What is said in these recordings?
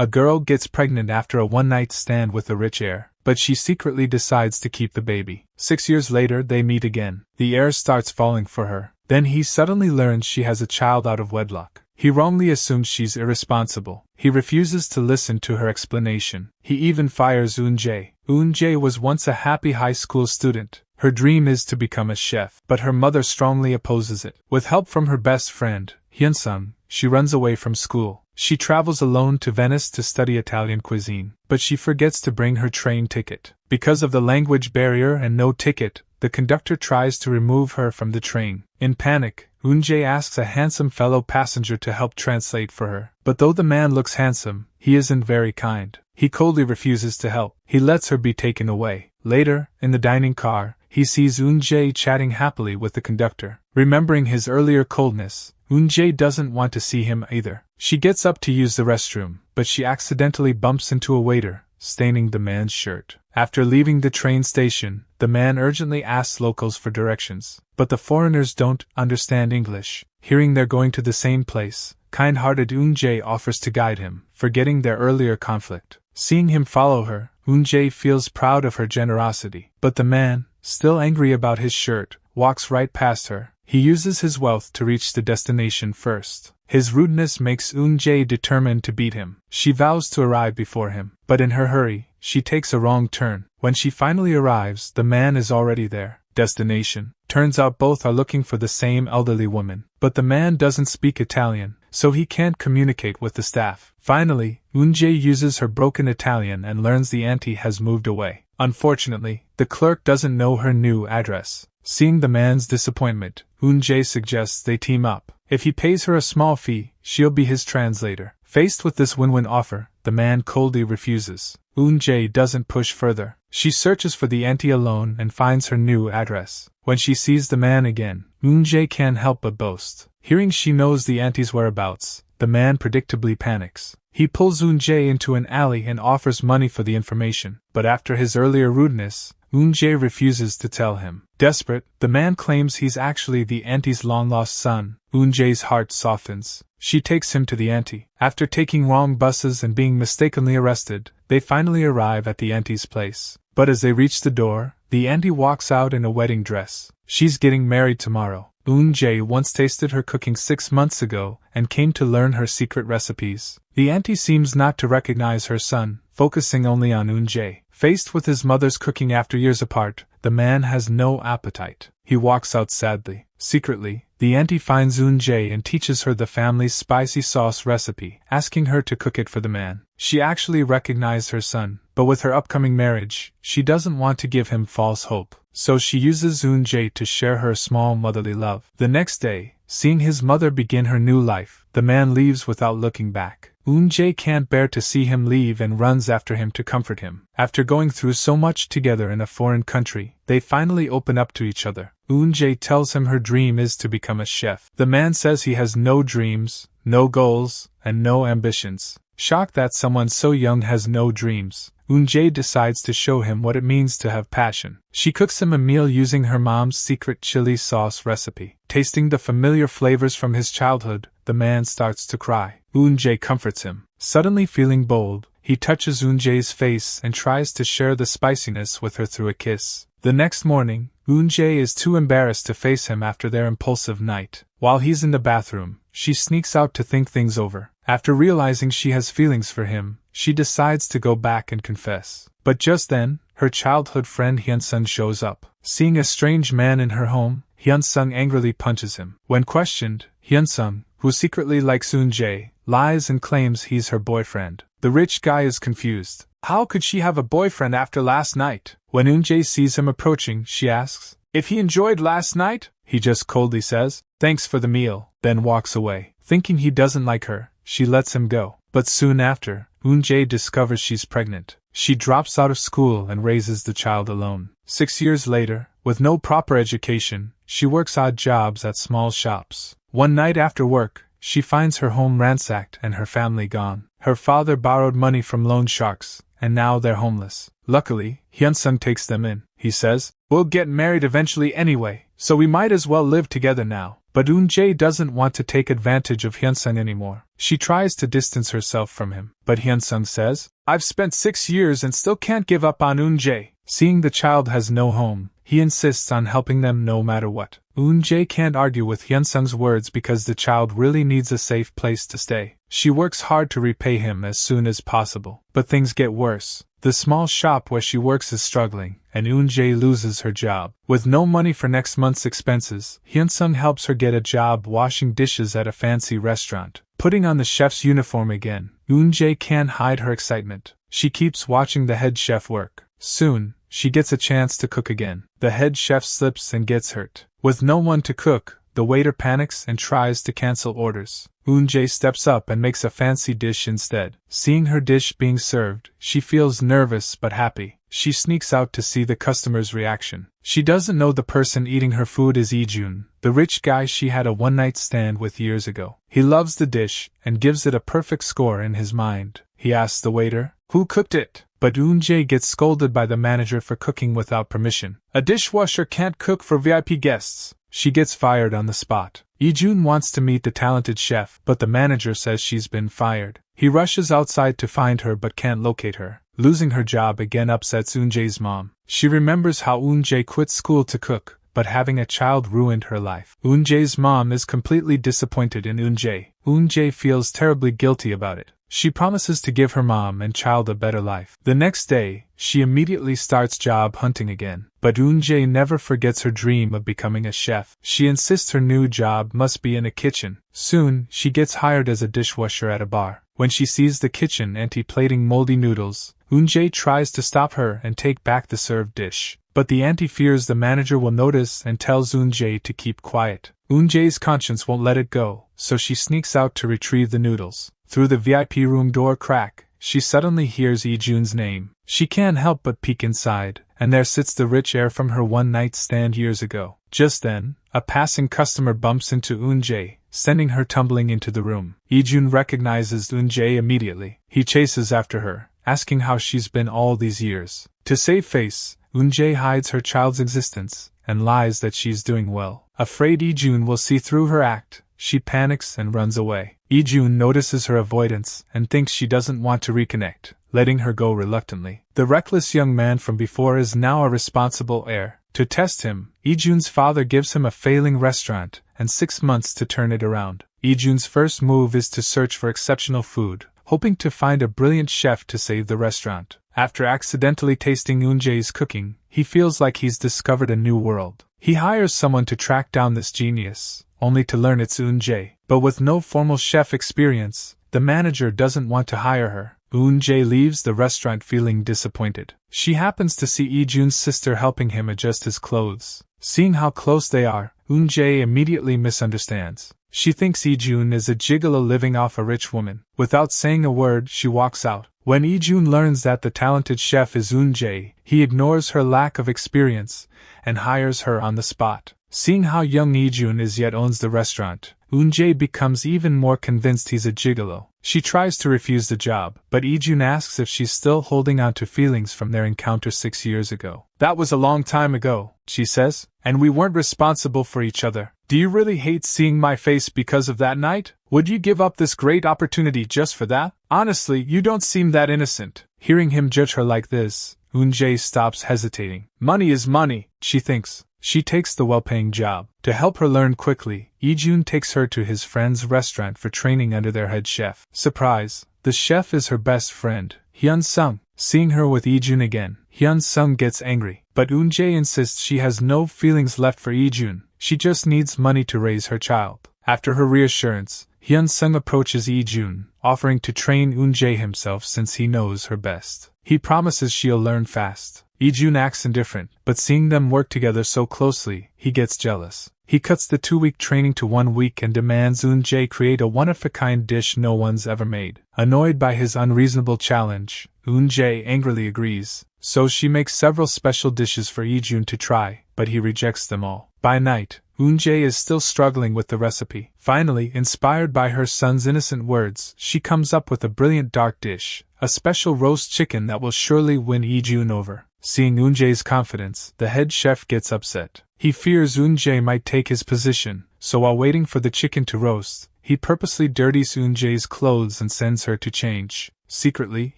A girl gets pregnant after a one-night stand with a rich heir, but she secretly decides to keep the baby. 6 years later they meet again. The heir starts falling for her. Then he suddenly learns she has a child out of wedlock. He wrongly assumes she's irresponsible. He refuses to listen to her explanation. He even fires Eun-jae. Eun-jae was once a happy high school student. Her dream is to become a chef, but her mother strongly opposes it. With help from her best friend, Hyun-sung, she runs away from school. She travels alone to Venice to study Italian cuisine, but she forgets to bring her train ticket. Because of the language barrier and no ticket, the conductor tries to remove her from the train. In panic, Eun-jae asks a handsome fellow passenger to help translate for her. But though the man looks handsome, he isn't very kind. He coldly refuses to help. He lets her be taken away. Later, in the dining car, he sees Eun-jae chatting happily with the conductor. Remembering his earlier coldness, Eun-jae doesn't want to see him either. She gets up to use the restroom, but she accidentally bumps into a waiter, staining the man's shirt. After leaving the train station, the man urgently asks locals for directions, but the foreigners don't understand English. Hearing they're going to the same place, kind-hearted Eun-jae offers to guide him, forgetting their earlier conflict. Seeing him follow her, Eun-jae feels proud of her generosity. But the man, still angry about his shirt, walks right past her. He uses his wealth to reach the destination first. His rudeness makes Eun-jae determined to beat him. She vows to arrive before him, but in her hurry, she takes a wrong turn. When she finally arrives, the man is already there. Destination. Turns out both are looking for the same elderly woman, but the man doesn't speak Italian, so he can't communicate with the staff. Finally, Eun-jae uses her broken Italian and learns the auntie has moved away. Unfortunately, the clerk doesn't know her new address. Seeing the man's disappointment, Eun-jae suggests they team up. If he pays her a small fee, she'll be his translator. Faced with this win-win offer, the man coldly refuses. Eun-jae doesn't push further. She searches for the auntie alone and finds her new address. When she sees the man again, Eun-jae can't help but boast. Hearing she knows the auntie's whereabouts, the man predictably panics. He pulls Eun-jae into an alley and offers money for the information, but after his earlier rudeness, Eun-jae refuses to tell him. Desperate, the man claims he's actually the auntie's long-lost son. Eun-jae's heart softens. She takes him to the auntie. After taking wrong buses and being mistakenly arrested, they finally arrive at the auntie's place. But as they reach the door, the auntie walks out in a wedding dress. She's getting married tomorrow. Eun-jae once tasted her cooking 6 months ago and came to learn her secret recipes. The auntie seems not to recognize her son, focusing only on Eun-jae. Faced with his mother's cooking after years apart, the man has no appetite. He walks out sadly. Secretly, the auntie finds Eun-jae and teaches her the family's spicy sauce recipe, asking her to cook it for the man. She actually recognized her son, but with her upcoming marriage, she doesn't want to give him false hope. So she uses Eun-jae to share her small motherly love. The next day, seeing his mother begin her new life, the man leaves without looking back. Eun-jae can't bear to see him leave and runs after him to comfort him. After going through so much together in a foreign country, they finally open up to each other. Eun-jae tells him her dream is to become a chef. The man says he has no dreams, no goals, and no ambitions. Shocked that someone so young has no dreams, Eun-jae decides to show him what it means to have passion. She cooks him a meal using her mom's secret chili sauce recipe. Tasting the familiar flavors from his childhood, the man starts to cry. Eun-jae comforts him. Suddenly feeling bold, he touches Eun-jae's face and tries to share the spiciness with her through a kiss. The next morning, Eun-jae is too embarrassed to face him after their impulsive night. While he's in the bathroom, she sneaks out to think things over. After realizing she has feelings for him, she decides to go back and confess. But just then, her childhood friend Hyun-sung shows up. Seeing a strange man in her home, Hyun-sung angrily punches him. When questioned, Hyun-sung, who secretly likes Eun-jae, lies and claims he's her boyfriend. The rich guy is confused. How could she have a boyfriend after last night? When Eun-jae sees him approaching, she asks if he enjoyed last night. He just coldly says, "Thanks for the meal," then walks away. Thinking he doesn't like her, she lets him go. But soon after, Eun-jae discovers she's pregnant. She drops out of school and raises the child alone. 6 years later, with no proper education, she works odd jobs at small shops. One night after work, she finds her home ransacked and her family gone. Her father borrowed money from loan sharks, and now they're homeless. Luckily, Hyun-sung takes them in. He says, "We'll get married eventually anyway, so we might as well live together now." But Eun-jae doesn't want to take advantage of Hyun-sung anymore. She tries to distance herself from him, but Hyun-sung says, "I've spent 6 years and still can't give up on Eun-jae." Seeing the child has no home, he insists on helping them no matter what. Eun-jae can't argue with Hyun-sung's words because the child really needs a safe place to stay. She works hard to repay him as soon as possible, but things get worse. The small shop where she works is struggling, and Eun-jae loses her job. With no money for next month's expenses, Hyun-sung helps her get a job washing dishes at a fancy restaurant. Putting on the chef's uniform again, Eun-jae can't hide her excitement. She keeps watching the head chef work. Soon, she gets a chance to cook again. The head chef slips and gets hurt. With no one to cook, the waiter panics and tries to cancel orders. Eun-jae steps up and makes a fancy dish instead. Seeing her dish being served, she feels nervous but happy. She sneaks out to see the customer's reaction. She doesn't know the person eating her food is Lee-jun, the rich guy she had a one-night stand with years ago. He loves the dish and gives it a perfect score in his mind. He asks the waiter, "Who cooked it?" But Eun-jae gets scolded by the manager for cooking without permission. A dishwasher can't cook for VIP guests. She gets fired on the spot. Lee-jun wants to meet the talented chef, but the manager says she's been fired. He rushes outside to find her but can't locate her. Losing her job again upsets Eun-jae's mom. She remembers how Eun-jae quit school to cook, but having a child ruined her life. Eun-jae's mom is completely disappointed in Eun-jae. Eun-jae feels terribly guilty about it. She promises to give her mom and child a better life. The next day, she immediately starts job hunting again. But Eun-jae never forgets her dream of becoming a chef. She insists her new job must be in a kitchen. Soon, she gets hired as a dishwasher at a bar. When she sees the kitchen auntie plating moldy noodles, Eun-jae tries to stop her and take back the served dish. But the auntie fears the manager will notice and tells Eun-jae to keep quiet. Eun-jae's conscience won't let it go, so she sneaks out to retrieve the noodles. Through the VIP room door crack, she suddenly hears Lee-jun's name. She can't help but peek inside, and there sits the rich heir from her one-night stand years ago. Just then, a passing customer bumps into Eun-jae, sending her tumbling into the room. Lee-jun recognizes Eun-jae immediately. He chases after her, asking how she's been all these years. To save face, Eun-jae hides her child's existence, and lies that she's doing well. Afraid Lee-jun will see through her act, she panics and runs away. Lee-jun notices her avoidance and thinks she doesn't want to reconnect, letting her go reluctantly. The reckless young man from before is now a responsible heir. To test him, Lee-jun's father gives him a failing restaurant and 6 months to turn it around. Lee-jun's first move is to search for exceptional food, hoping to find a brilliant chef to save the restaurant. After accidentally tasting Eun-jae's cooking, he feels like he's discovered a new world. He hires someone to track down this genius, only to learn it's Eun-jae. But with no formal chef experience, the manager doesn't want to hire her. Eun-jae leaves the restaurant feeling disappointed. She happens to see Lee-jun's sister helping him adjust his clothes. Seeing how close they are, Eun-jae immediately misunderstands. She thinks Lee-jun is a gigolo living off a rich woman. Without saying a word, she walks out. When Lee-jun learns that the talented chef is Eun-jae, he ignores her lack of experience and hires her on the spot. Seeing how young Lee-jun is yet owns the restaurant, Eun-jae becomes even more convinced he's a gigolo. She tries to refuse the job, but Lee-jun asks if she's still holding on to feelings from their encounter 6 years ago. "That was a long time ago," she says, "and we weren't responsible for each other. Do you really hate seeing my face because of that night? Would you give up this great opportunity just for that? Honestly, you don't seem that innocent." Hearing him judge her like this, Eun-jae stops hesitating. Money is money, she thinks. She takes the well-paying job. To help her learn quickly, Lee-jun takes her to his friend's restaurant for training under their head chef. Surprise! The chef is her best friend, Hyun-sung. Seeing her with Lee-jun again, Hyun-sung gets angry. But Eun-jae insists she has no feelings left for Lee-jun. She just needs money to raise her child. After her reassurance, Hyun-sung approaches Lee-jun, offering to train Eun-jae himself since he knows her best. He promises she'll learn fast. Lee-jun acts indifferent, but seeing them work together so closely, he gets jealous. He cuts the 2-week training to 1 week and demands Eun-jae create a one-of-a-kind dish no one's ever made. Annoyed by his unreasonable challenge, Eun-jae angrily agrees, so she makes several special dishes for Lee-jun to try, but he rejects them all. By night, Eun-jae is still struggling with the recipe. Finally, inspired by her son's innocent words, she comes up with a brilliant dark dish, a special roast chicken that will surely win Lee-jun over. Seeing Eun-jae's confidence, the head chef gets upset. He fears Eun-jae might take his position, so while waiting for the chicken to roast, he purposely dirties Eun-jae's clothes and sends her to change. Secretly,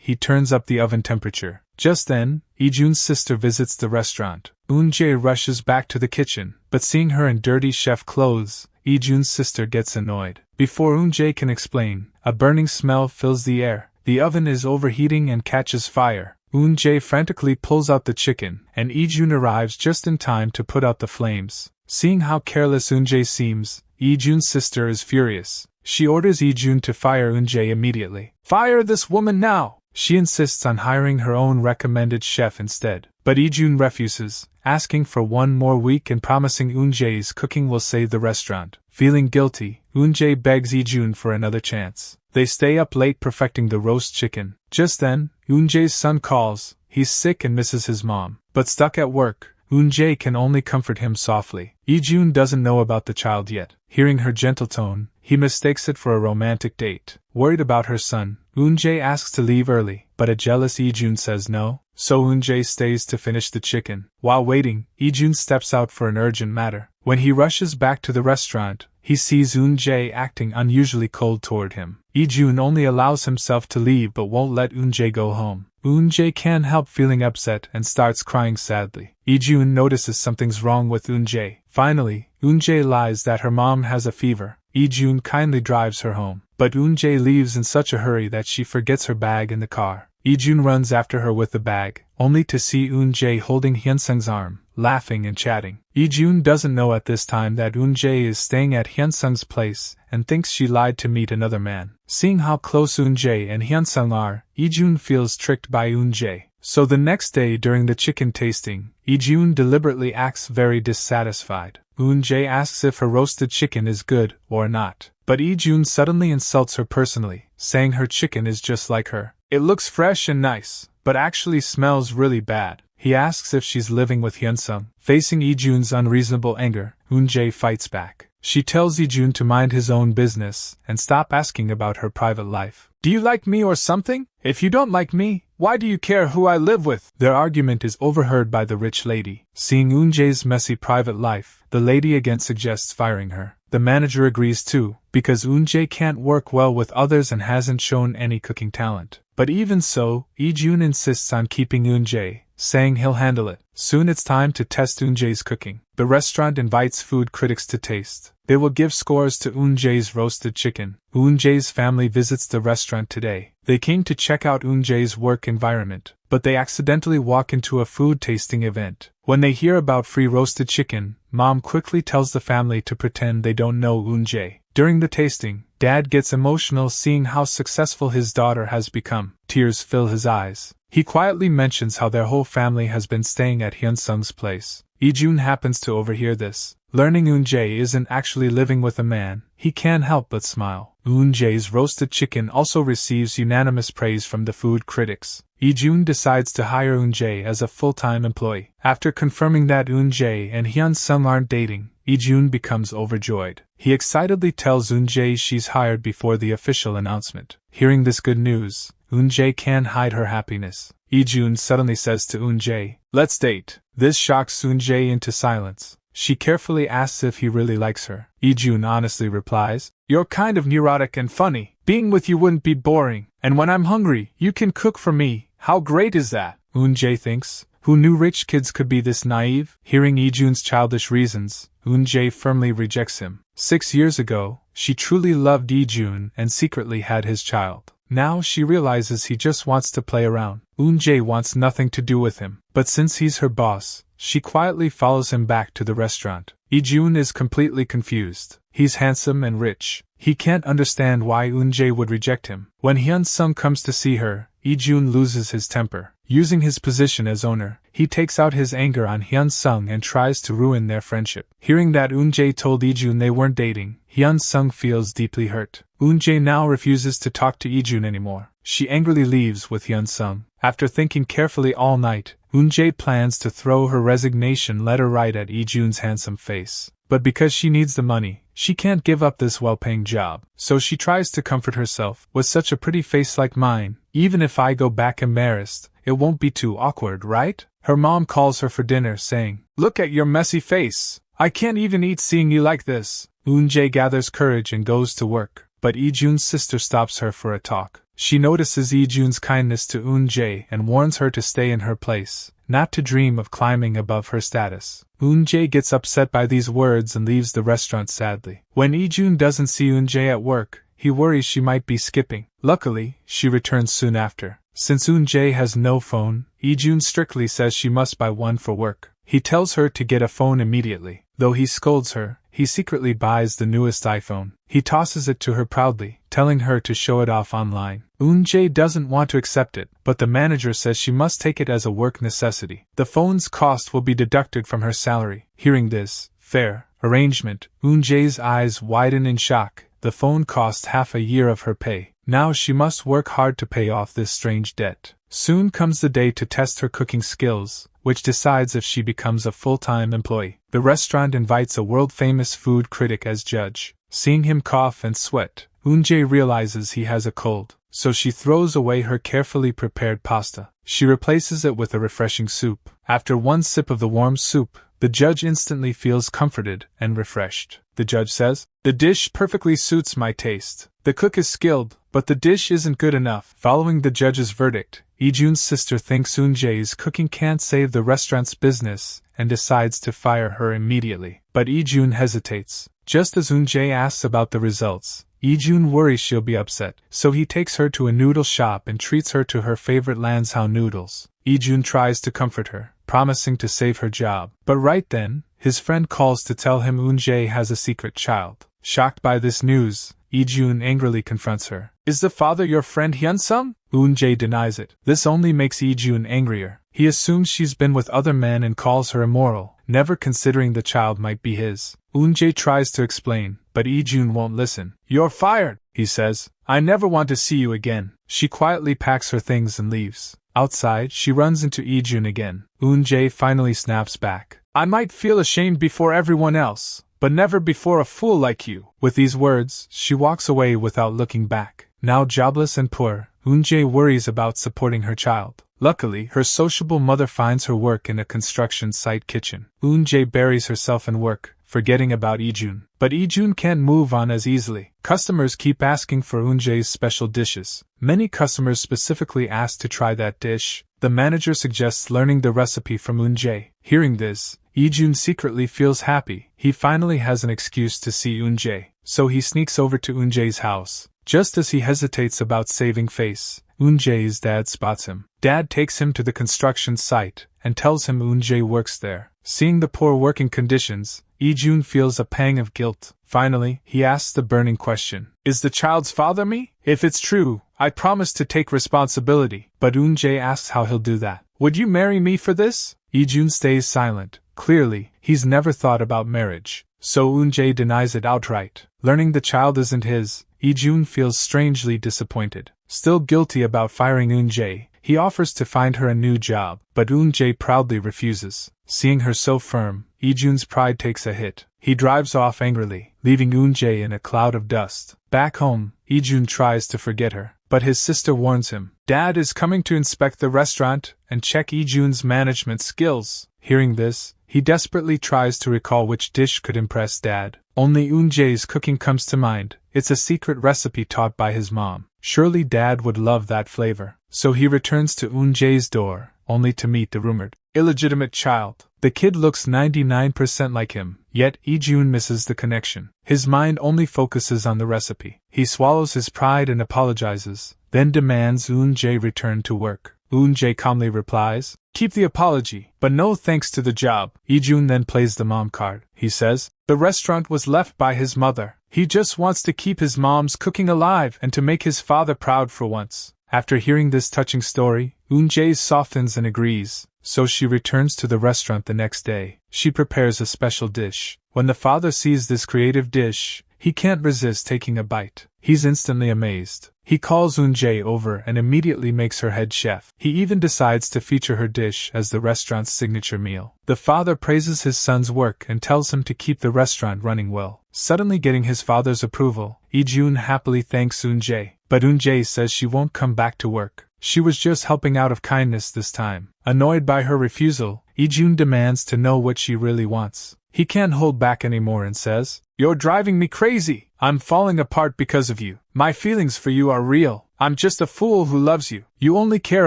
he turns up the oven temperature. Just then, Lee-jun's sister visits the restaurant. Eun-jae rushes back to the kitchen, but seeing her in dirty chef clothes, Lee-jun's sister gets annoyed. Before Eun-jae can explain, a burning smell fills the air. The oven is overheating and catches fire. Eun-jae frantically pulls out the chicken, and Lee-jun arrives just in time to put out the flames. Seeing how careless Eun-jae seems, Lee-jun's sister is furious. She orders Lee-jun to fire Eun-jae immediately. "Fire this woman now!" She insists on hiring her own recommended chef instead. But Lee-jun refuses, asking for one more week and promising Eun-jae's cooking will save the restaurant. Feeling guilty, Eun-jae begs Lee-jun for another chance. They stay up late perfecting the roast chicken. Just then, Eun-jae's son calls. He's sick and misses his mom. But stuck at work, Eun-jae can only comfort him softly. Lee-jun doesn't know about the child yet. Hearing her gentle tone, he mistakes it for a romantic date. Worried about her son, Eun-jae asks to leave early, but a jealous Lee-jun says no, so Eun-jae stays to finish the chicken. While waiting, Lee-jun steps out for an urgent matter. When he rushes back to the restaurant, he sees Eun-jae acting unusually cold toward him. Lee-jun only allows himself to leave but won't let Eun-jae go home. Eun-jae can't help feeling upset and starts crying sadly. Lee-jun notices something's wrong with Eun-jae. Finally, Eun-jae lies that her mom has a fever. Lee-jun kindly drives her home, but Eun-jae leaves in such a hurry that she forgets her bag in the car. Lee-jun runs after her with the bag, only to see Eun-jae holding Hyun-sung's arm, laughing and chatting. Lee-jun doesn't know at this time that Eun-jae is staying at Hyun-sung's place and thinks she lied to meet another man. Seeing how close Eun-jae and Hyun-sung are, Lee-jun feels tricked by Eun-jae. So the next day during the chicken tasting, Lee-jun deliberately acts very dissatisfied. Eun-jae asks if her roasted chicken is good or not, but Lee-jun suddenly insults her personally, saying her chicken is just like her. It looks fresh and nice, but actually smells really bad. He asks if she's living with Hyun-sung. Facing Lee-jun's unreasonable anger, Eun-jae fights back. She tells Lee-jun to mind his own business and stop asking about her private life. "Do you like me or something? If you don't like me, why do you care who I live with?" Their argument is overheard by the rich lady. Seeing Eun-jae's messy private life, the lady again suggests firing her. The manager agrees too, because Eun-jae can't work well with others and hasn't shown any cooking talent. But even so, Lee-jun insists on keeping Eun-jae, saying he'll handle it. Soon it's time to test Eun-jae's cooking. The restaurant invites food critics to taste. They will give scores to Eun-jae's roasted chicken. Eun-jae's family visits the restaurant today. They came to check out Eun-jae's work environment, but they accidentally walk into a food tasting event. When they hear about free roasted chicken, Mom quickly tells the family to pretend they don't know Eun-jae. During the tasting, Dad gets emotional seeing how successful his daughter has become. Tears fill his eyes. He quietly mentions how their whole family has been staying at Hyun-sung's place. Lee-jun happens to overhear this. Learning Eun-jae isn't actually living with a man, he can't help but smile. Eun-jae's roasted chicken also receives unanimous praise from the food critics. Lee-jun decides to hire Eun-jae as a full-time employee. After confirming that Eun-jae and Hyun-sung aren't dating, Lee-jun becomes overjoyed. He excitedly tells Eun-jae she's hired before the official announcement. Hearing this good news, Eun-jae can't hide her happiness. Lee-jun suddenly says to Eun-jae, "Let's date." This shocks Eun-jae into silence. She carefully asks if he really likes her. Lee-jun honestly replies, "You're kind of neurotic and funny. Being with you wouldn't be boring. And when I'm hungry, you can cook for me. How great is that?" Eun-jae thinks, who knew rich kids could be this naive? Hearing Lee-jun's childish reasons, Eun-jae firmly rejects him. 6 years ago, she truly loved Lee-jun and secretly had his child. Now she realizes he just wants to play around. Eun-jae wants nothing to do with him, but since he's her boss, she quietly follows him back to the restaurant. Lee-jun is completely confused. He's handsome and rich. He can't understand why Eun-jae would reject him. When Hyun-sung comes to see her, Lee-jun loses his temper. Using his position as owner, he takes out his anger on Hyun-sung and tries to ruin their friendship. Hearing that Eun-jae told Lee-jun they weren't dating, Hyun-sung feels deeply hurt. Eun-jae now refuses to talk to Lee-jun anymore. She angrily leaves with Hyun-sung. After thinking carefully all night, Eun-jae plans to throw her resignation letter right at Lee-jun's handsome face. But because she needs the money, she can't give up this well-paying job. So she tries to comfort herself. With such a pretty face like mine, even if I go back embarrassed, it won't be too awkward, right? Her mom calls her for dinner, saying, "Look at your messy face. I can't even eat seeing you like this." Eun-jae gathers courage and goes to work, but Lee-jun's sister stops her for a talk. She notices Lee-jun's kindness to Eun-jae and warns her to stay in her place, not to dream of climbing above her status. Eun-jae gets upset by these words and leaves the restaurant sadly. When Lee-jun doesn't see Eun-jae at work, he worries she might be skipping. Luckily, she returns soon after. Since Eun-jae has no phone, Lee-jun strictly says she must buy one for work. He tells her to get a phone immediately. Though he scolds her, he secretly buys the newest iPhone. He tosses it to her proudly, telling her to show it off online. Eun-jae doesn't want to accept it, but the manager says she must take it as a work necessity. The phone's cost will be deducted from her salary. Hearing this fair arrangement, Eun-jae's eyes widen in shock. The phone cost half a year of her pay. Now she must work hard to pay off this strange debt. Soon comes the day to test her cooking skills, which decides if she becomes a full-time employee. The restaurant invites a world-famous food critic as judge. Seeing him cough and sweat, Eun-jae realizes he has a cold, so she throws away her carefully prepared pasta. She replaces it with a refreshing soup. After one sip of the warm soup, the judge instantly feels comforted and refreshed. The judge says, "The dish perfectly suits my taste. The cook is skilled, but the dish isn't good enough." Following the judge's verdict, Lee-jun's sister thinks Eun-jae's cooking can't save the restaurant's business and decides to fire her immediately. But Lee-jun hesitates. Just as Eun-jae asks about the results, Lee-jun worries she'll be upset, so he takes her to a noodle shop and treats her to her favorite Lansao noodles. Lee-jun tries to comfort her, promising to save her job. But right then, his friend calls to tell him Eun-jae has a secret child. Shocked by this news, Lee-jun angrily confronts her. "Is the father your friend Hyun-sung?" Eun-jae denies it. This only makes Lee-jun angrier. He assumes she's been with other men and calls her immoral, never considering the child might be his. Eun-jae tries to explain, but Lee-jun won't listen. "You're fired," he says. "I never want to see you again." She quietly packs her things and leaves. Outside, she runs into Lee-jun again. Eun-jae finally snaps back. "I might feel ashamed before everyone else, but never before a fool like you." With these words, she walks away without looking back. Now jobless and poor, Eun-jae worries about supporting her child. Luckily, her sociable mother finds her work in a construction site kitchen. Eun-jae buries herself in work, forgetting about Lee-jun. But Lee-jun can't move on as easily. Customers keep asking for Eun-jae's special dishes. Many customers specifically ask to try that dish. The manager suggests learning the recipe from Eun-jae. Hearing this, Lee-jun secretly feels happy. He finally has an excuse to see Eun-jae, so he sneaks over to Eun-jae's house. Just as he hesitates about saving face, Eun-jae's dad spots him. Dad takes him to the construction site and tells him Eun-jae works there. Seeing the poor working conditions, Lee-jun feels a pang of guilt. Finally, he asks the burning question, "Is the child's father me? If it's true, I promise to take responsibility." But Eun-jae asks how he'll do that. "Would you marry me for this?" Lee-jun stays silent. Clearly, he's never thought about marriage. So Eun-jae denies it outright. Learning the child isn't his, Lee-jun feels strangely disappointed. Still guilty about firing Eun-jae, he offers to find her a new job, but Eun-jae proudly refuses. Seeing her so firm, Lee-jun's pride takes a hit. He drives off angrily, leaving Eun-jae in a cloud of dust. Back home, Lee-jun tries to forget her, but his sister warns him. Dad is coming to inspect the restaurant and check Lee-jun's management skills. Hearing this, he desperately tries to recall which dish could impress Dad. Only Eun-jae's cooking comes to mind. It's a secret recipe taught by his mom. Surely Dad would love that flavor. So he returns to Eun-jae's door, only to meet the rumored illegitimate child. The kid looks 99% like him, yet Lee-jun misses the connection. His mind only focuses on the recipe. He swallows his pride and apologizes, then demands Eun-jae return to work. Eun-jae calmly replies, "Keep the apology, but no thanks to the job." Lee-jun then plays the mom card. He says, "The restaurant was left by his mother. He just wants to keep his mom's cooking alive and to make his father proud for once." After hearing this touching story, Eun-jae softens and agrees, so she returns to the restaurant the next day. She prepares a special dish. When the father sees this creative dish, he can't resist taking a bite. He's instantly amazed. He calls Eun-jae over and immediately makes her head chef. He even decides to feature her dish as the restaurant's signature meal. The father praises his son's work and tells him to keep the restaurant running well. Suddenly getting his father's approval, Lee-jun happily thanks Eun-jae, but Eun-jae says she won't come back to work. She was just helping out of kindness this time. Annoyed by her refusal, Lee-jun demands to know what she really wants. He can't hold back anymore and says, "You're driving me crazy. I'm falling apart because of you. My feelings for you are real. I'm just a fool who loves you. You only care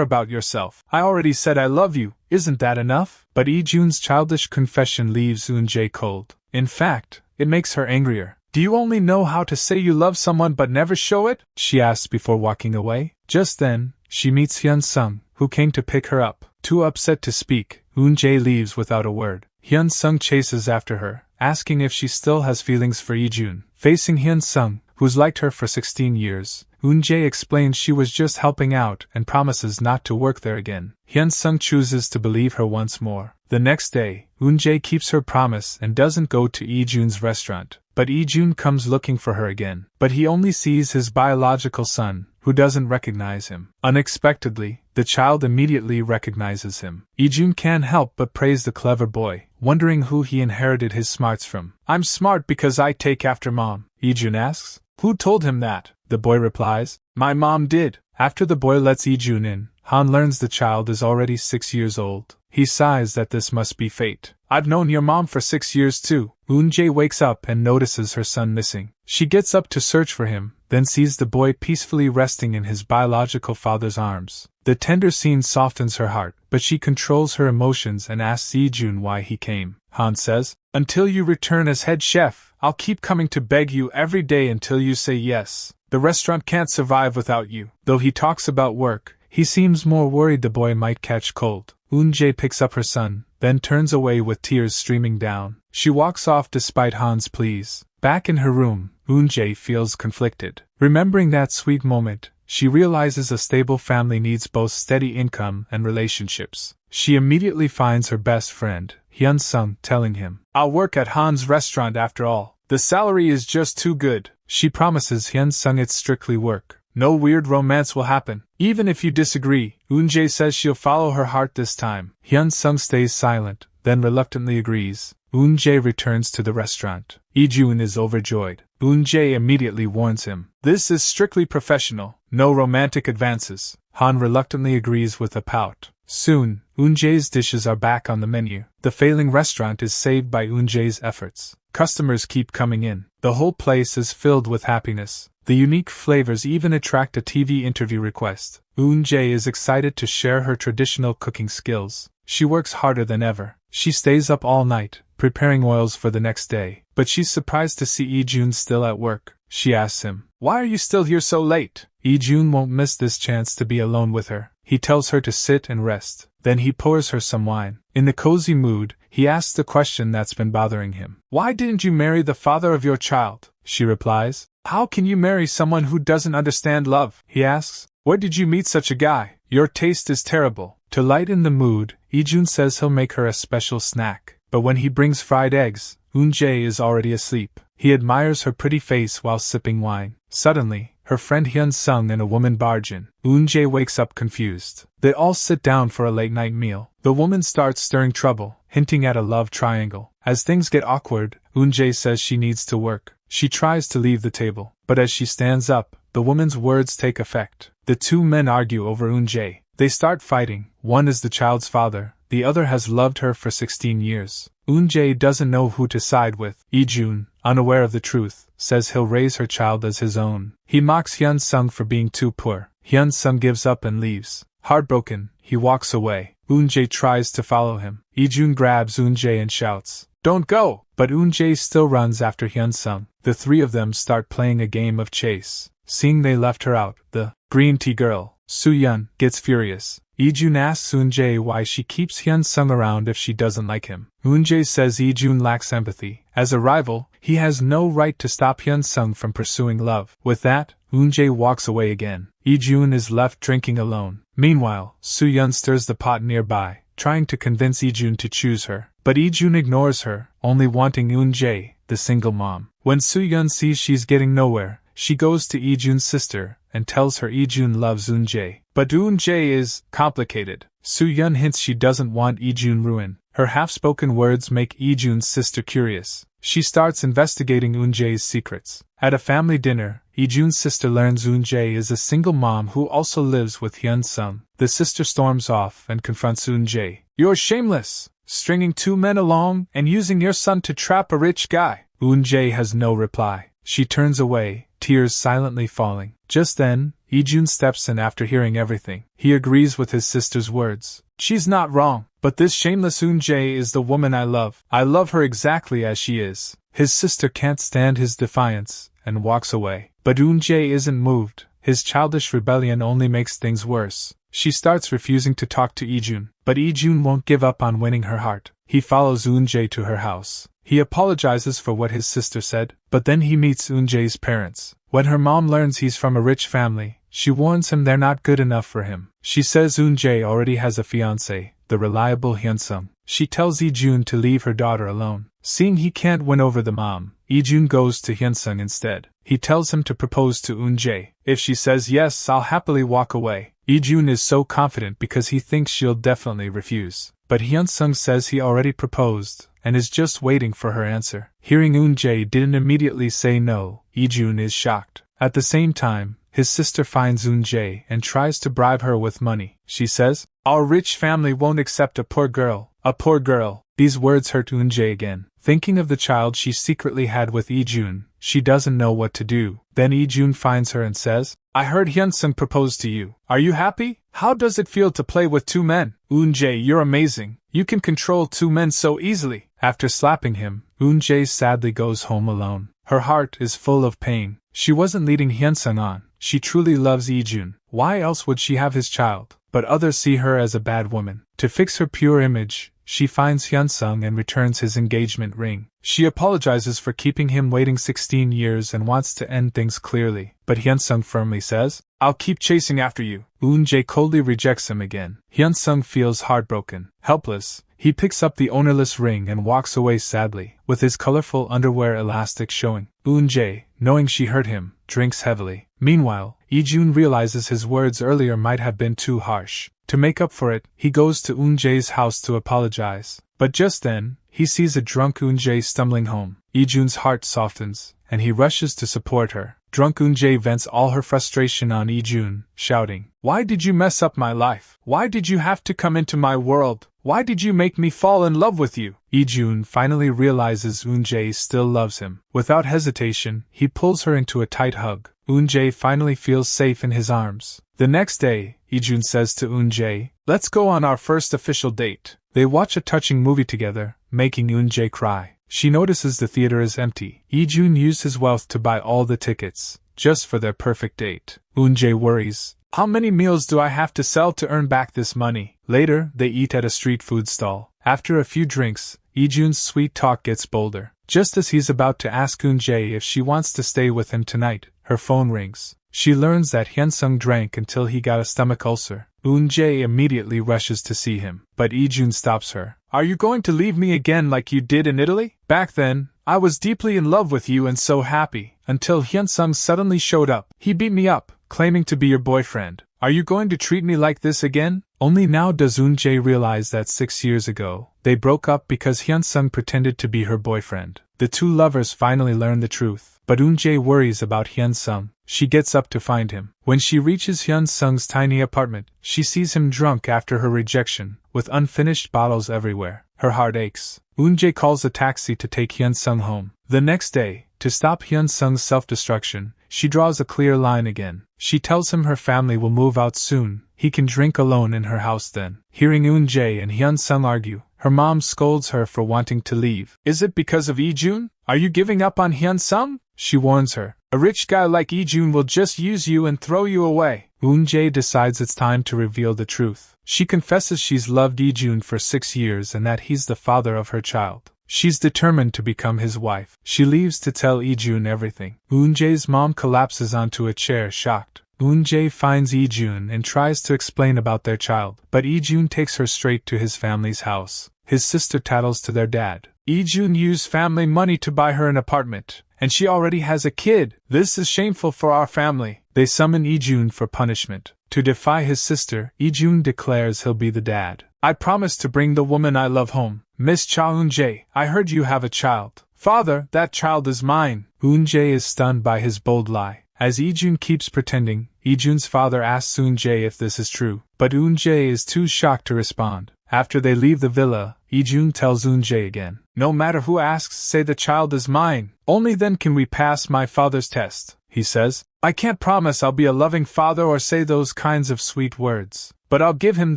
about yourself. I already said I love you. Isn't that enough?" But Lee-jun's childish confession leaves Eun-jae cold. In fact, it makes her angrier. "Do you only know how to say you love someone but never show it?" she asks before walking away. Just then, she meets Hyun-sung, who came to pick her up. Too upset to speak, Eun-jae leaves without a word. Hyun-sung chases after her, asking if she still has feelings for Lee-jun. Facing Hyun-sung, who's liked her for 16 years, Eun-jae explains she was just helping out and promises not to work there again. Hyun-sung chooses to believe her once more. The next day, Eun-jae keeps her promise and doesn't go to Lee-jun's restaurant, but Lee-jun comes looking for her again. But he only sees his biological son, who doesn't recognize him. Unexpectedly, the child immediately recognizes him. Lee-jun can't help but praise the clever boy, wondering who he inherited his smarts from. "I'm smart because I take after Mom," Lee-jun asks. "Who told him that?" The boy replies, "My mom did." After the boy lets Lee-jun in, Han learns the child is already 6 years old. He sighs that this must be fate. "I've known your mom for 6 years too." Eun-jae wakes up and notices her son missing. She gets up to search for him, then sees the boy peacefully resting in his biological father's arms. The tender scene softens her heart, but she controls her emotions and asks Lee-jun why he came. Han says, "Until you return as head chef, I'll keep coming to beg you every day until you say yes. The restaurant can't survive without you." Though he talks about work, he seems more worried the boy might catch cold. Eun-jae picks up her son, then turns away with tears streaming down. She walks off despite Han's pleas. Back in her room, Eun-jae feels conflicted. Remembering that sweet moment, she realizes a stable family needs both steady income and relationships. She immediately finds her best friend, Hyun-sung, telling him, "I'll work at Han's restaurant after all. The salary is just too good." She promises Hyun-sung it's strictly work. No weird romance will happen. Even if you disagree, Eun-jae says she'll follow her heart this time. Hyun-sung stays silent, then reluctantly agrees. Eun-jae returns to the restaurant. Lee-jun is overjoyed. Eun-jae immediately warns him, "This is strictly professional, no romantic advances." Han reluctantly agrees with a pout. Soon, Eun-jae's dishes are back on the menu. The failing restaurant is saved by Eun-jae's efforts. Customers keep coming in. The whole place is filled with happiness. The unique flavors even attract a TV interview request. Eun-jae is excited to share her traditional cooking skills. She works harder than ever. She stays up all night, preparing oils for the next day. But she's surprised to see Lee-jun still at work. She asks him, "Why are you still here so late?" Lee-jun won't miss this chance to be alone with her. He tells her to sit and rest. Then he pours her some wine. In the cozy mood, he asks the question that's been bothering him. "Why didn't you marry the father of your child?" She replies, "How can you marry someone who doesn't understand love?" He asks, "Where did you meet such a guy? Your taste is terrible." To lighten the mood, Lee-jun says he'll make her a special snack. But when he brings fried eggs, Eun-jae is already asleep. He admires her pretty face while sipping wine. Suddenly, her friend Hyun-sung and a woman barge in. Eun-jae wakes up confused. They all sit down for a late-night meal. The woman starts stirring trouble, hinting at a love triangle. As things get awkward, Eun-jae says she needs to work. She tries to leave the table, but as she stands up, the woman's words take effect. The two men argue over Eun-jae. They start fighting. One is the child's father, the other has loved her for 16 years. Eun-jae doesn't know who to side with. Lee-jun, unaware of the truth, says he'll raise her child as his own. He mocks Hyun-sung for being too poor. Hyun-sung gives up and leaves. Heartbroken, he walks away. Eun-jae tries to follow him. Lee-jun grabs Eun-jae and shouts, "Don't go!" But Eun-jae still runs after Hyun-sung. The three of them start playing a game of chase. Seeing they left her out, the green tea girl, Soo-yeon, gets furious. Lee-jun asks Eun-jae why she keeps Hyun-sung around if she doesn't like him. Eun-jae says Lee-jun lacks empathy. As a rival, he has no right to stop Hyun-sung from pursuing love. With that, Eun-jae walks away again. Lee-jun is left drinking alone. Meanwhile, Soo-yeon stirs the pot nearby, trying to convince Lee-jun to choose her. But Lee-jun ignores her, only wanting Eun-jae, the single mom. When Soo-yeon sees she's getting nowhere, she goes to Lee-jun's sister and tells her Ijun loves Eun-jae. But Eun-jae is complicated. Soo-yeon hints she doesn't want Ijun ruin. Her half-spoken words make Ijun's sister curious. She starts investigating Eun-jae's secrets. At a family dinner, Ijun's sister learns Eun-jae is a single mom who also lives with Hyun-sung. The sister storms off and confronts Eun-jae. "You're shameless! Stringing 2 men along and using your son to trap a rich guy." Eun-jae has no reply. She turns away, tears silently falling. Just then, Ijun steps in after hearing everything. He agrees with his sister's words. "She's not wrong, but this shameless Eun-jae is the woman I love. I love her exactly as she is." His sister can't stand his defiance and walks away. But Eun-jae isn't moved. His childish rebellion only makes things worse. She starts refusing to talk to Ijun, but Ijun won't give up on winning her heart. He follows Eun-jae to her house. He apologizes for what his sister said, but then he meets Eun-jae's parents. When her mom learns he's from a rich family, she warns him they're not good enough for him. She says Eun-jae already has a fiancé, the reliable Hyun-sung. She tells Ijun to leave her daughter alone. Seeing he can't win over the mom, Ijun goes to Hyun-sung instead. He tells him to propose to Eun-jae. If she says yes, I'll happily walk away. Ijun is so confident because he thinks she'll definitely refuse. But Hyun-sung says he already proposed, and is just waiting for her answer. Hearing Eun-jae didn't immediately say no, Ijun is shocked. At the same time, his sister finds Eun-jae and tries to bribe her with money. She says, "Our rich family won't accept a poor girl. A poor girl." These words hurt Eun-jae again. Thinking of the child she secretly had with Ijun, she doesn't know what to do. Then Ijun finds her and says, "I heard Hyun-sung propose to you. Are you happy? How does it feel to play with 2 men? Eun-jae, you're amazing. You can control 2 men so easily." After slapping him, Eun-jae sadly goes home alone. Her heart is full of pain. She wasn't leading Hyun-sung on. She truly loves Ijun. Why else would she have his child? But others see her as a bad woman. To fix her pure image, she finds Hyun-sung and returns his engagement ring. She apologizes for keeping him waiting 16 years and wants to end things clearly. But Hyun-sung firmly says, "I'll keep chasing after you." Eun-jae coldly rejects him again. Hyun-sung feels heartbroken. Helpless, he picks up the ownerless ring and walks away sadly, with his colorful underwear elastic showing. Eun-jae, knowing she hurt him, drinks heavily. Meanwhile, Ijun realizes his words earlier might have been too harsh. To make up for it, he goes to Eun-jae's house to apologize. But just then, he sees a drunk Eun-jae stumbling home. Ijun's heart softens, and he rushes to support her. Drunk Eun-jae vents all her frustration on Ijun, shouting, "Why did you mess up my life? Why did you have to come into my world? Why did you make me fall in love with you?" Ijun finally realizes Eun-jae still loves him. Without hesitation, he pulls her into a tight hug. Eun-jae finally feels safe in his arms. The next day, Ijun says to Eun-jae, "Let's go on our first official date." They watch a touching movie together, making Eun-jae cry. She notices the theater is empty. Ijun used his wealth to buy all the tickets, just for their perfect date. Eun-jae worries, "How many meals do I have to sell to earn back this money?" Later, they eat at a street food stall. After a few drinks, Ijun's sweet talk gets bolder. Just as he's about to ask Eun-jae if she wants to stay with him tonight, her phone rings. She learns that Hyun-sung drank until he got a stomach ulcer. Eun-jae immediately rushes to see him, but Ijun stops her. "Are you going to leave me again like you did in Italy? Back then, I was deeply in love with you and so happy, until Hyun-sung suddenly showed up. He beat me up, claiming to be your boyfriend. Are you going to treat me like this again?" Only now does Eun-jae realize that 6 years ago, they broke up because Hyun-sung pretended to be her boyfriend. The two lovers finally learn the truth, but Eun-jae worries about Hyun-sung. She gets up to find him. When she reaches Hyun-sung's tiny apartment, she sees him drunk after her rejection, with unfinished bottles everywhere. Her heart aches. Eun-jae calls a taxi to take Hyun-sung home. The next day, to stop Hyun-sung's self-destruction, she draws a clear line again. She tells him her family will move out soon. He can drink alone in her house then. Hearing Eun-jae and Hyun-sung argue, her mom scolds her for wanting to leave. "Is it because of Ijun? Are you giving up on Hyun-sung?" She warns her. "A rich guy like Ijun will just use you and throw you away." Eun-jae decides it's time to reveal the truth. She confesses she's loved Ijun for 6 years and that he's the father of her child. She's determined to become his wife. She leaves to tell Ijun everything. Eun-jae's mom collapses onto a chair, shocked. Eun-jae finds Ijun and tries to explain about their child, but Ijun takes her straight to his family's house. His sister tattles to their dad. "Ijun used family money to buy her an apartment, and she already has a kid. This is shameful for our family." They summon Ijun for punishment. To defy his sister, Ijun declares he'll be the dad. I promise to bring the woman I love home. Miss Cha Eun-jae, I heard you have a child. Father, that child is mine. Eun-jae is stunned by his bold lie. As Ijun keeps pretending, Ijun's father asks Eun-jae if this is true, but Eun-jae is too shocked to respond. After they leave the villa, Ijun tells Eun-jae again, no matter who asks, say the child is mine. Only then can we pass my father's test, he says. I can't promise I'll be a loving father or say those kinds of sweet words, but I'll give him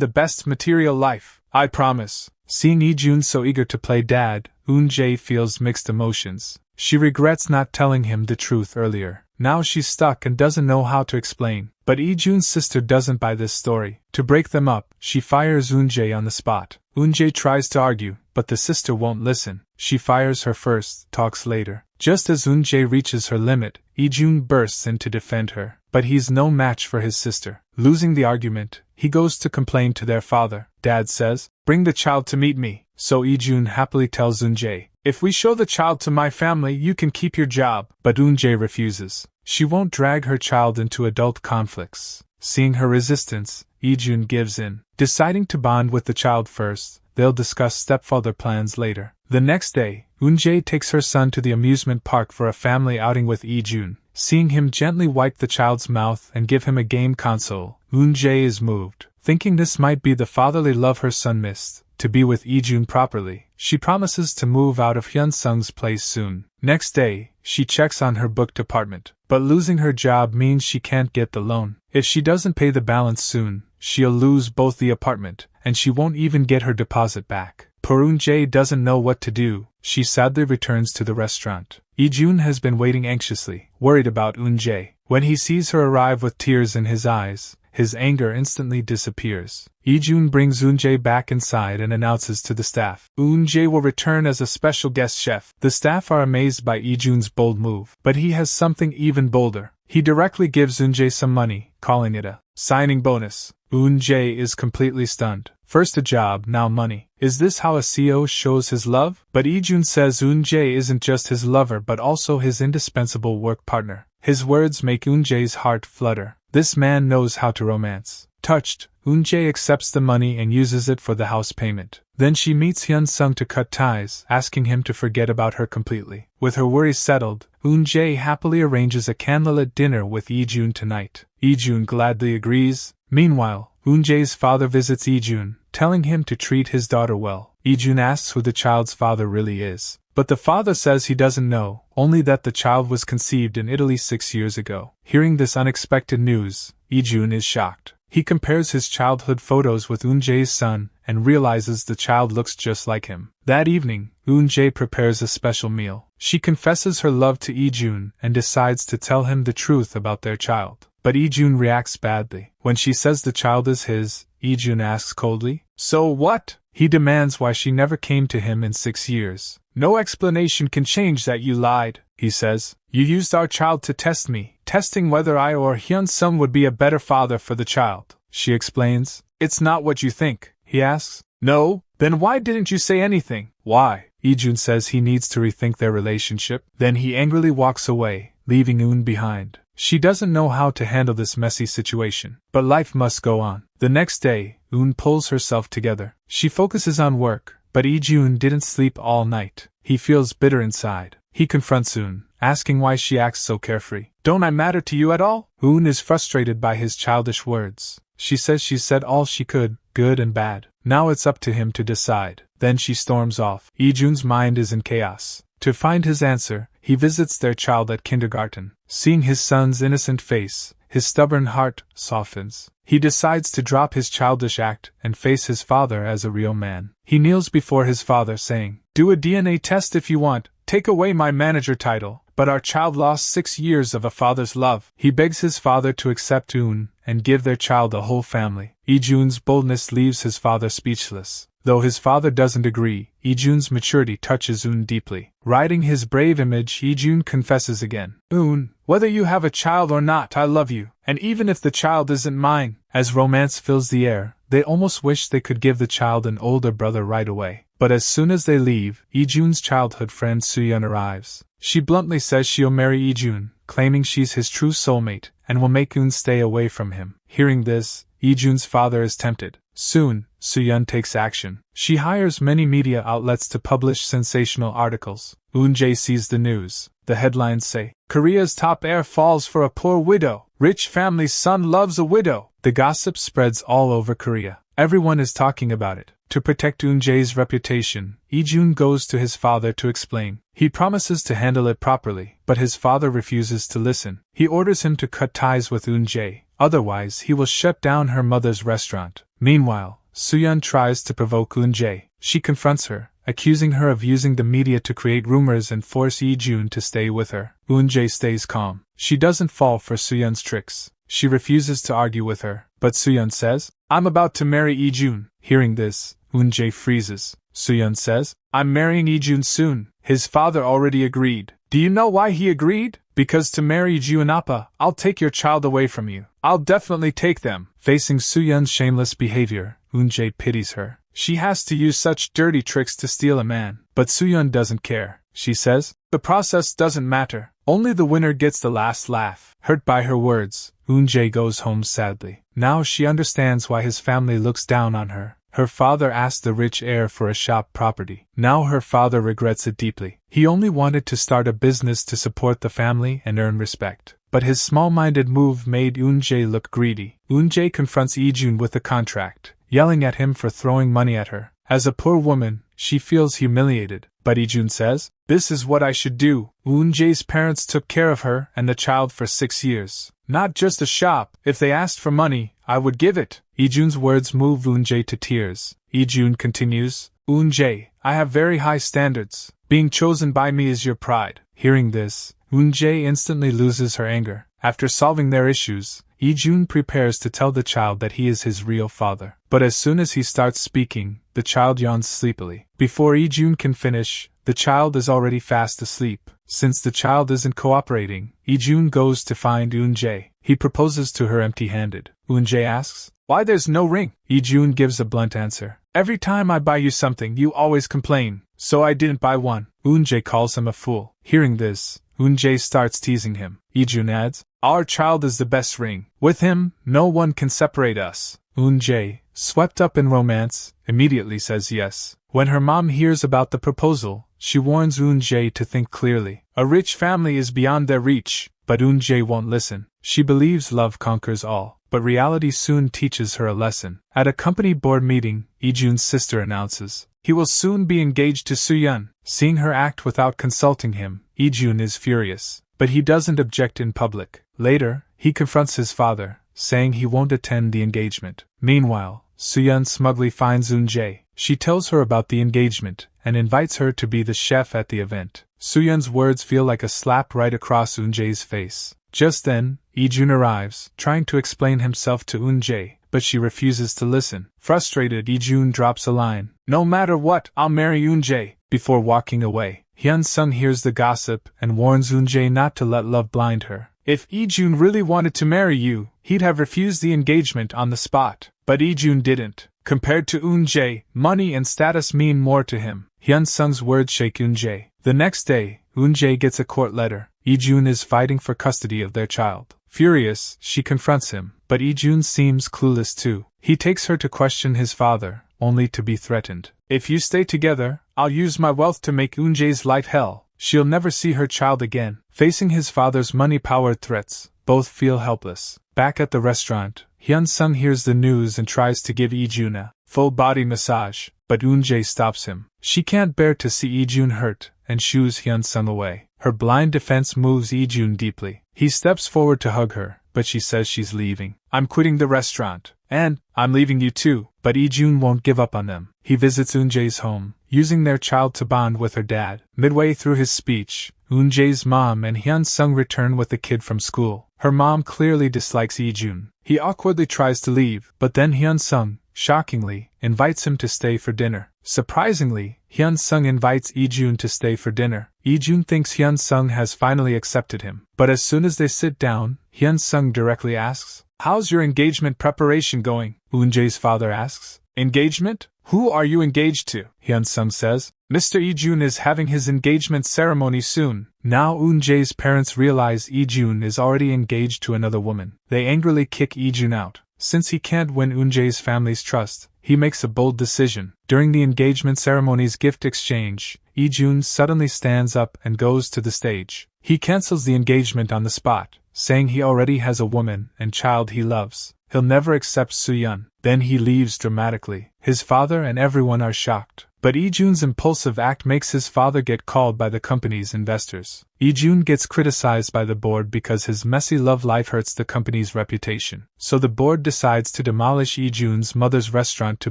the best material life, I promise. Seeing Ijun so eager to play dad, Eun-jae feels mixed emotions. She regrets not telling him the truth earlier. Now she's stuck and doesn't know how to explain. But Ijun's sister doesn't buy this story. To break them up, she fires Eun-jae on the spot. Eun-jae tries to argue, but the sister won't listen. She fires her first, talks later. Just as Eun-jae reaches her limit, Ijun bursts in to defend her. But he's no match for his sister. Losing the argument, he goes to complain to their father. Dad says, bring the child to meet me. So Ijun happily tells Eun-jae, if we show the child to my family, you can keep your job. But Eun-jae refuses. She won't drag her child into adult conflicts. Seeing her resistance, Ijun gives in. Deciding to bond with the child first, they'll discuss stepfather plans later. The next day, Eun-jae takes her son to the amusement park for a family outing with Ijun. Seeing him gently wipe the child's mouth and give him a game console, Eun-jae is moved. Thinking this might be the fatherly love her son missed, to be with Ijun properly, she promises to move out of Hyun-sung's place soon. Next day, she checks on her booked apartment, but losing her job means she can't get the loan. If she doesn't pay the balance soon, she'll lose both the apartment, and she won't even get her deposit back. Poor Eun-jae doesn't know what to do. She sadly returns to the restaurant. Ijun has been waiting anxiously, worried about Eun-jae. When he sees her arrive with tears in his eyes, his anger instantly disappears. Ijun brings Eun-jae back inside and announces to the staff, Eun-jae will return as a special guest chef. The staff are amazed by Ijun's bold move, but he has something even bolder. He directly gives Eun-jae some money, calling it a signing bonus. Eun-jae is completely stunned. First a job, now money. Is this how a CEO shows his love? But Ijun says Eun-jae isn't just his lover but also his indispensable work partner. His words make Eun-jae's heart flutter. This man knows how to romance. Touched, Eun-jae accepts the money and uses it for the house payment. Then she meets Hyun-sung to cut ties, asking him to forget about her completely. With her worries settled, Eun-jae happily arranges a candlelit dinner with Ijun tonight. Ijun gladly agrees. Meanwhile, Eun-jae's father visits Ijun, telling him to treat his daughter well. Ijun asks who the child's father really is. But the father says he doesn't know, only that the child was conceived in Italy 6 years ago. Hearing this unexpected news, Ijun is shocked. He compares his childhood photos with Eun-jae's son and realizes the child looks just like him. That evening, Eun-jae prepares a special meal. She confesses her love to Ijun and decides to tell him the truth about their child. But Ijun reacts badly. When she says the child is his, Ijun asks coldly, so what? He demands why she never came to him in 6 years. No explanation can change that you lied, he says. You used our child to test me, testing whether I or Hyun-sung would be a better father for the child. She explains. It's not what you think, he asks. No? Then why didn't you say anything? Why? Ijun says he needs to rethink their relationship. Then he angrily walks away, leaving Eun behind. She doesn't know how to handle this messy situation, but life must go on. The next day, Eun pulls herself together. She focuses on work, but Ijun didn't sleep all night. He feels bitter inside. He confronts Eun, asking why she acts so carefree. Don't I matter to you at all? Eun is frustrated by his childish words. She says she said all she could, good and bad. Now it's up to him to decide. Then she storms off. Ijun's mind is in chaos. To find his answer, he visits their child at kindergarten. Seeing his son's innocent face, his stubborn heart softens. He decides to drop his childish act and face his father as a real man. He kneels before his father saying, do a DNA test if you want, take away my manager title, but our child lost 6 years of a father's love. He begs his father to accept Eun and give their child a whole family. Ijun's boldness leaves his father speechless. Though his father doesn't agree, Ijun's maturity touches Eun deeply. Riding his brave image, Ijun confesses again. Eun, whether you have a child or not, I love you, and even if the child isn't mine. As romance fills the air, they almost wish they could give the child an older brother right away. But as soon as they leave, Ijun's childhood friend Soo-yeon arrives. She bluntly says she'll marry Ijun, claiming she's his true soulmate, and will make Eun stay away from him. Hearing this, Lee-jun's father is tempted. Soon, Soo-yeon takes action. She hires many media outlets to publish sensational articles. Eun-jae sees the news. The headlines say, Korea's top heir falls for a poor widow. Rich family's son loves a widow. The gossip spreads all over Korea. Everyone is talking about it. To protect Eun-jae's reputation, Lee-jun goes to his father to explain. He promises to handle it properly, but his father refuses to listen. He orders him to cut ties with Eun-jae, otherwise he will shut down her mother's restaurant. Meanwhile, Soo-yeon tries to provoke Eun-jae. She confronts her, accusing her of using the media to create rumors and force Lee-jun to stay with her. Eun-jae stays calm. She doesn't fall for Soo-yeon's tricks. She refuses to argue with her, but Soo-yeon says, I'm about to marry Lee-jun. Hearing this, Eun-jae freezes. Soo-yeon says, I'm marrying Lee-jun soon. His father already agreed. Do you know why he agreed? Because to marry Ju and Appa, I'll take your child away from you. I'll definitely take them. Facing Soo-yeon's shameless behavior, Eun-jae pities her. She has to use such dirty tricks to steal a man. But Soo-yeon doesn't care. She says, the process doesn't matter. Only the winner gets the last laugh. Hurt by her words, Eun-jae goes home sadly. Now she understands why his family looks down on her. Her father asked the rich heir for a shop property. Now her father regrets it deeply. He only wanted to start a business to support the family and earn respect. But his small-minded move made Eun-jae look greedy. Eun-jae confronts Lee-jun with the contract, yelling at him for throwing money at her. As a poor woman, she feels humiliated. But Lee-jun says, this is what I should do. Eun-jae's parents took care of her and the child for 6 years. Not just a shop. If they asked for money, I would give it. Lee-jun's words move Eun-jae to tears. Lee-jun continues, Eun-jae, I have very high standards. Being chosen by me is your pride. Hearing this, Eun-jae instantly loses her anger. After solving their issues, Lee-jun prepares to tell the child that he is his real father. But as soon as he starts speaking, the child yawns sleepily. Before Lee-jun can finish, the child is already fast asleep. Since the child isn't cooperating, Lee-jun goes to find Eun-jae. He proposes to her empty-handed. Eun-jae asks, why there's no ring? Lee-jun gives a blunt answer. Every time I buy you something you always complain, so I didn't buy one. Eun-jae calls him a fool. Hearing this, Eun-jae starts teasing him. Lee-jun adds, our child is the best ring. With him, no one can separate us. Eun-jae, swept up in romance, immediately says yes. When her mom hears about the proposal, she warns Eun-jae to think clearly. A rich family is beyond their reach, but Eun-jae won't listen. She believes love conquers all, but reality soon teaches her a lesson. At a company board meeting, Lee-jun's sister announces, he will soon be engaged to Soo-yeon. Seeing her act without consulting him, Lee-jun is furious, but he doesn't object in public. Later, he confronts his father, saying he won't attend the engagement. Meanwhile, Soo-yeon smugly finds Eun-jae. She tells her about the engagement, and invites her to be the chef at the event. Soo-yeon's words feel like a slap right across Eun-jae's face. Just then, Lee-jun arrives, trying to explain himself to Eun-jae, but she refuses to listen. Frustrated, Lee-jun drops a line, no matter what, I'll marry Eun-jae, before walking away. Hyun-sung hears the gossip and warns Eun-jae not to let love blind her. If Lee-jun really wanted to marry you, he'd have refused the engagement on the spot. But Lee-jun didn't. Compared to Eun-jae, money and status mean more to him. Hyun-sung's words shake Eun-jae. The next day, Eun-jae gets a court letter. Lee-jun is fighting for custody of their child. Furious, she confronts him, but Lee-jun seems clueless too. He takes her to question his father, only to be threatened. If you stay together, I'll use my wealth to make Eun-jae's life hell. She'll never see her child again. Facing his father's money-powered threats, both feel helpless. Back at the restaurant, Hyun-sung hears the news and tries to give Lee-jun a full-body massage, but Eun-jae stops him. She can't bear to see Lee-jun hurt, and shoos Hyun-sung away. Her blind defense moves Lee-jun deeply. He steps forward to hug her, but she says she's leaving. I'm quitting the restaurant. And, I'm leaving you too. But Lee-jun won't give up on them. He visits Eun-jae's home, using their child to bond with her dad. Midway through his speech, Eun-jae's mom and Hyun-sung return with the kid from school. Her mom clearly dislikes Lee-jun. He awkwardly tries to leave, but then Hyun-sung, shockingly, invites him to stay for dinner. Surprisingly, Hyun-sung invites Lee-jun to stay for dinner. Lee-jun thinks Hyun-sung has finally accepted him. But as soon as they sit down, Hyun-sung directly asks, how's your engagement preparation going? Eun-jae's father asks. Engagement? Who are you engaged to? Hyun-sung says. Mr. Lee-jun is having his engagement ceremony soon. Now Eun-jae's parents realize Lee-jun is already engaged to another woman. They angrily kick Lee-jun out. Since he can't win Eun-jae's family's trust, he makes a bold decision. During the engagement ceremony's gift exchange, Lee-jun suddenly stands up and goes to the stage. He cancels the engagement on the spot, saying he already has a woman and child he loves. He'll never accept Soo-yeon. Then he leaves dramatically. His father and everyone are shocked. But Lee-jun's impulsive act makes his father get called by the company's investors. Lee-jun gets criticized by the board because his messy love life hurts the company's reputation. So the board decides to demolish Lee-jun's mother's restaurant to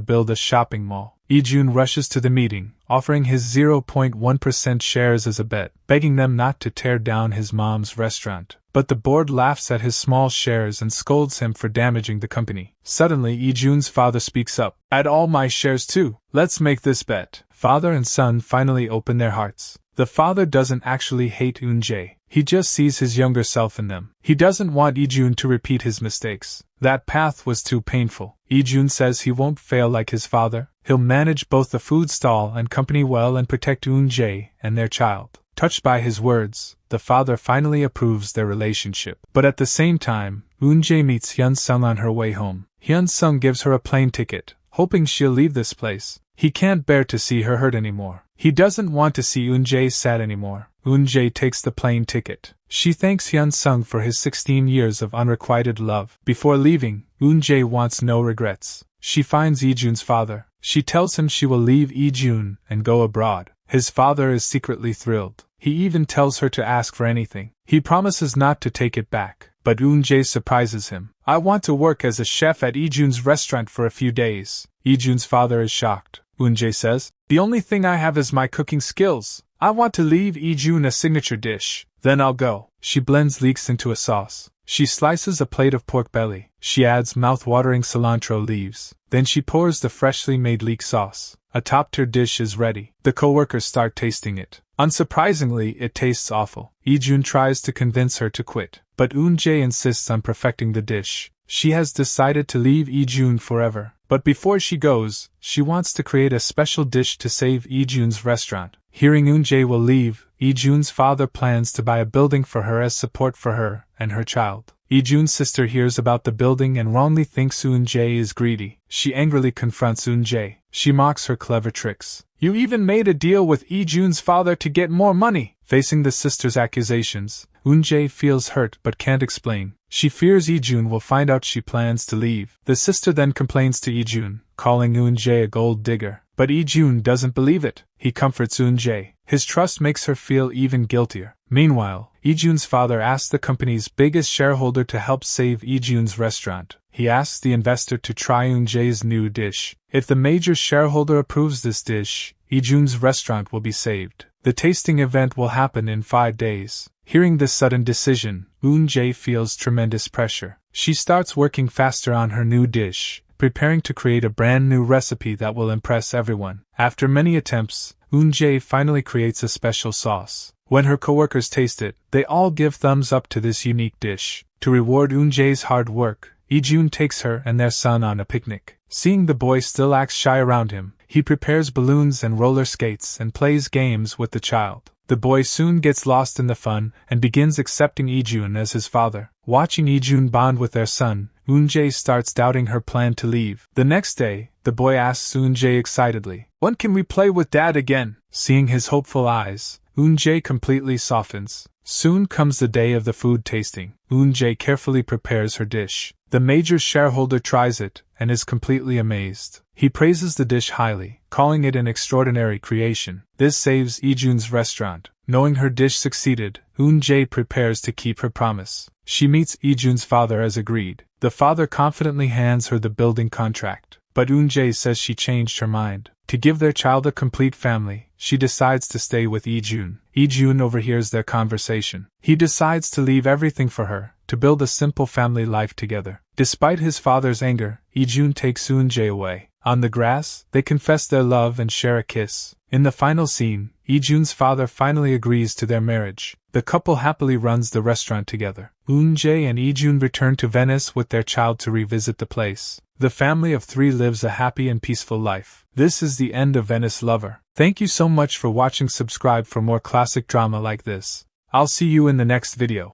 build a shopping mall. Lee-jun rushes to the meeting, offering his 0.1% shares as a bet, begging them not to tear down his mom's restaurant. But the board laughs at his small shares and scolds him for damaging the company. Suddenly, Lee-jun's father speaks up. Add all my shares too. Let's make this bet. Father and son finally open their hearts. The father doesn't actually hate Eun-jae. He just sees his younger self in them. He doesn't want Lee-jun to repeat his mistakes. That path was too painful. Lee-jun says he won't fail like his father. He'll manage both the food stall and company well and protect Eun-jae and their child. Touched by his words, the father finally approves their relationship. But at the same time, Eun-jae meets Hyun-sung on her way home. Hyun-sung gives her a plane ticket, hoping she'll leave this place. He can't bear to see her hurt anymore. He doesn't want to see Eun-jae sad anymore. Eun-jae takes the plane ticket. She thanks Hyun-sung for his 16 years of unrequited love. Before leaving, Eun-jae wants no regrets. She finds Lee-jun's father. She tells him she will leave Lee-jun and go abroad. His father is secretly thrilled. He even tells her to ask for anything. He promises not to take it back, but Eun-jae surprises him. I want to work as a chef at Lee-jun's restaurant for a few days. Lee-jun's father is shocked. Eun-jae says, the only thing I have is my cooking skills. I want to leave Lee-jun a signature dish. Then I'll go. She blends leeks into a sauce. She slices a plate of pork belly. She adds mouth-watering cilantro leaves. Then she pours the freshly made leek sauce. A top-tier dish is ready. The co-workers start tasting it. Unsurprisingly, it tastes awful. Lee-jun tries to convince her to quit, but Eun-jae insists on perfecting the dish. She has decided to leave Lee-jun forever. But before she goes, she wants to create a special dish to save Lee-jun's restaurant. Hearing Eun-jae will leave, Lee-jun's father plans to buy a building for her as support for her and her child. Lee-jun's sister hears about the building and wrongly thinks Eun-jae is greedy. She angrily confronts Eun-jae. She mocks her clever tricks. You even made a deal with Lee-jun's father to get more money. Facing the sister's accusations, Eun-jae feels hurt but can't explain. She fears Lee-jun will find out she plans to leave. The sister then complains to Lee-jun, calling Eun-jae a gold digger. But Lee-jun doesn't believe it. He comforts Eun-jae. His trust makes her feel even guiltier. Meanwhile, Lee-jun's father asks the company's biggest shareholder to help save Lee-jun's restaurant. He asks the investor to try Eun-jae's new dish. If the major shareholder approves this dish, Lee-jun's restaurant will be saved. The tasting event will happen in 5 days. Hearing this sudden decision, Eun-jae feels tremendous pressure. She starts working faster on her new dish, preparing to create a brand new recipe that will impress everyone. After many attempts, Eun-jae finally creates a special sauce. When her coworkers taste it, they all give thumbs up to this unique dish. To reward Eun-jae's hard work, Lee-jun takes her and their son on a picnic. Seeing the boy still acts shy around him, he prepares balloons and roller skates and plays games with the child. The boy soon gets lost in the fun and begins accepting Lee-jun as his father. Watching Lee-jun bond with their son, Eun-jae starts doubting her plan to leave. The next day, the boy asks Eun-jae excitedly, "When can we play with Dad again?" Seeing his hopeful eyes, Eun-jae completely softens. Soon comes the day of the food tasting. Eun-jae carefully prepares her dish. The major shareholder tries it and is completely amazed. He praises the dish highly, calling it an extraordinary creation. This saves Lee-jun's restaurant. Knowing her dish succeeded, Eun-jae prepares to keep her promise. She meets Lee-jun's father as agreed. The father confidently hands her the building contract, but Eun-jae says she changed her mind. To give their child a complete family, she decides to stay with Lee-jun. Lee-jun overhears their conversation. He decides to leave everything for her, to build a simple family life together. Despite his father's anger, Lee-jun takes Eun-jae away. On the grass, they confess their love and share a kiss. In the final scene, Ijun's father finally agrees to their marriage. The couple happily runs the restaurant together. Eun-jae and Ijun return to Venice with their child to revisit the place. The family of 3 lives a happy and peaceful life. This is the end of Venice Lover. Thank you so much for watching. Subscribe for more classic drama like this. I'll see you in the next video.